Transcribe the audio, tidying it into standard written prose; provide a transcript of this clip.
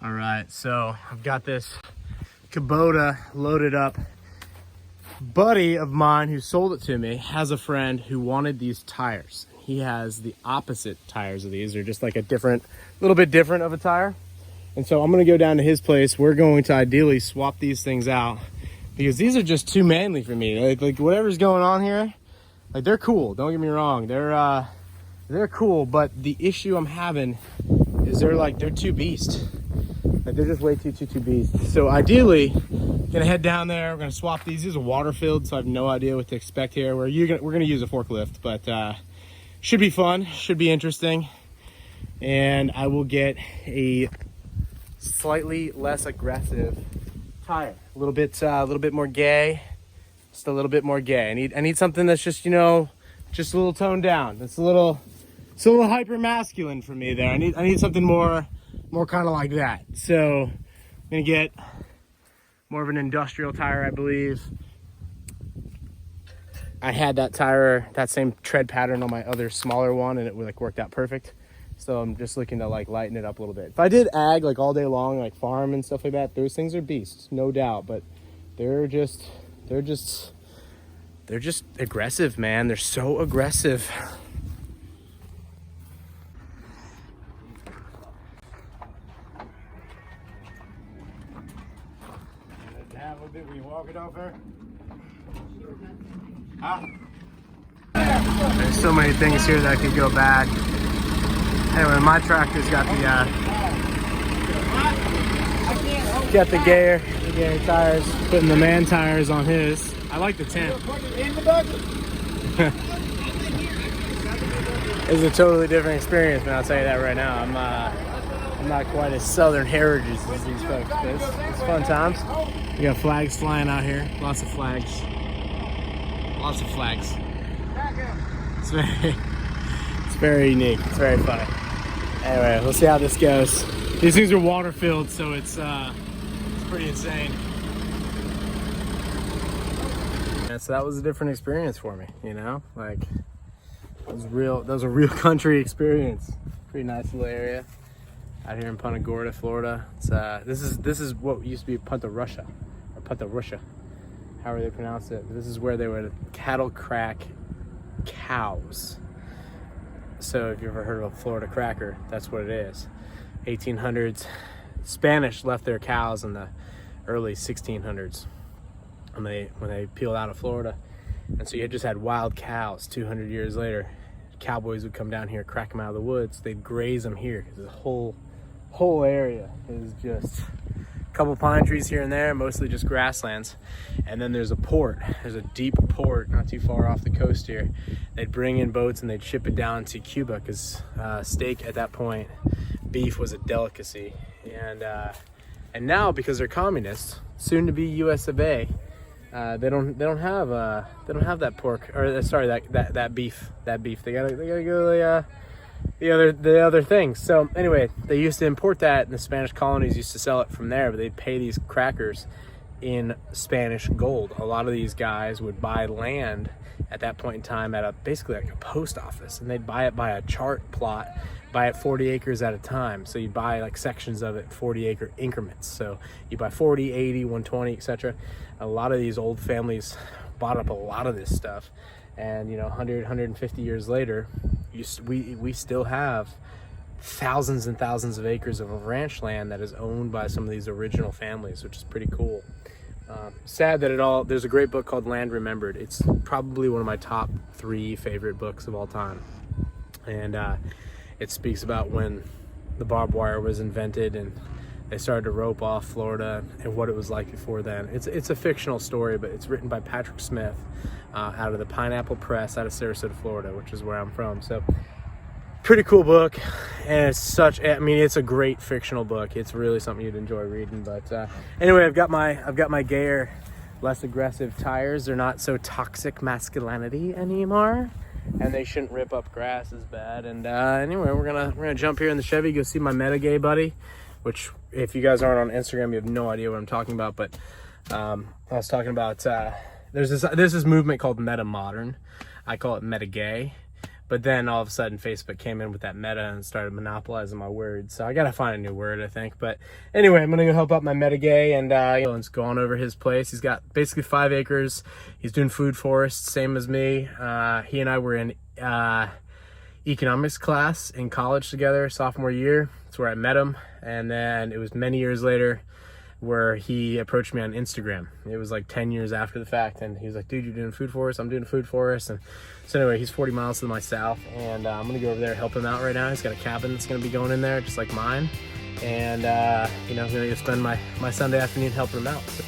All right, so I've got this Kubota loaded up. Buddy of mine who sold it to me has a friend who wanted these tires. He has the opposite tires of these. They're just like a little bit different of a tire. And so I'm gonna go down to his place. We're going to ideally swap these things out because these are just too manly for me. Like whatever's going on here, like they're cool. Don't get me wrong. They're cool, but the issue I'm having is they're too beast. Like they're just way too beast. So ideally, gonna head down there. We're gonna swap these. These are water filled, so I have no idea what to expect here. We're gonna use a forklift, but should be fun, should be interesting. And I will get a slightly less aggressive tire. A little bit more gay. Just a little bit more gay. I need something that's just, you know, just a little toned down. It's a little hyper masculine for me there. I need something more kind of like that. So I'm gonna get more of an industrial tire, I believe. I had that tire, that same tread pattern on my other smaller one, and it like worked out perfect. So I'm just looking to like lighten it up a little bit. If I did ag like all day long, like farm and stuff like that, those things are beasts, no doubt. But they're just aggressive, man. They're so aggressive. A little bit when you walk it over. Huh? There's so many things here that could go bad. Anyway, my tractor's got the gayer tires, putting the man tires on his. I like the tent. It's a totally different experience, man. I'll tell you that right now. I'm not quite as southern heritage as these folks, but it's fun times. We got flags flying out here. Lots of flags. Lots of flags. It's very unique. It's very funny. Anyway, we'll see how this goes. These things are water filled, so it's pretty insane. And so that was a different experience for me, you know? Like, that was a real country experience. Pretty nice little area out here in Punta Gorda, Florida. It's this is what used to be Punta Russia, or Punta Russia, however they pronounce it. This is where they would cattle crack cows. So if you've ever heard of a Florida cracker, that's what it is. 1800s, Spanish left their cows in the early 1600s when they peeled out of Florida. And so you just had wild cows 200 years later. Cowboys would come down here, crack them out of the woods. They'd graze them here because the whole area is just a couple pine trees here and there, mostly just grasslands. And then there's a port. There's a deep port not too far off the coast here. They'd bring in boats and they'd ship it down to Cuba because steak at that point, beef was a delicacy. And now, because they're communists, soon to be US of A, they don't have that pork, or sorry, that beef. They gotta go the other things. So anyway, they used to import that, and the Spanish colonies used to sell it from there, but they'd pay these crackers in Spanish gold. A lot of these guys would buy land at that point in time at basically like a post office, and they'd buy it by a chart plot, buy it 40 acres at a time. So you buy like sections of it, 40-acre increments. So you buy 40, 80, 120, etc. A lot of these old families bought up a lot of this stuff, and 100, 150 years later, we still have thousands and thousands of acres of ranch land that is owned by some of these original families, which is pretty cool. Sad that there's a great book called Land Remembered. It's probably one of my top 3 favorite books of all time. And it speaks about when the barbed wire was invented and they started to rope off Florida and what it was like before then. It's a fictional story, but it's written by Patrick Smith out of the Pineapple Press out of Sarasota, Florida, which is where I'm from. So pretty cool book, and it's a great fictional book. It's really something you'd enjoy reading. But anyway, I've got my gayer, less aggressive tires. They're not so toxic masculinity anymore, and they shouldn't rip up grass as bad. And anyway, we're gonna jump here in the Chevy, go see my Metagay buddy, which if you guys aren't on Instagram, you have no idea what I'm talking about. But I was talking about there's this movement called Meta Modern. I call it Metagay. But then all of a sudden Facebook came in with that meta and started monopolizing my words. So I gotta find a new word, I think. But anyway, I'm gonna go help out my meta gay and let's go on over his place. He's got basically 5 acres. He's doing food forests, same as me. He and I were in economics class in college together, sophomore year. That's where I met him. And then it was many years later where he approached me on Instagram. It was like 10 years after the fact, and he was like, dude, you're doing food forest, I'm doing food forest. And so anyway, he's 40 miles to my south, and I'm gonna go over there, help him out right now. He's got a cabin that's gonna be going in there, just like mine. And I'm gonna go spend my Sunday afternoon helping him out. So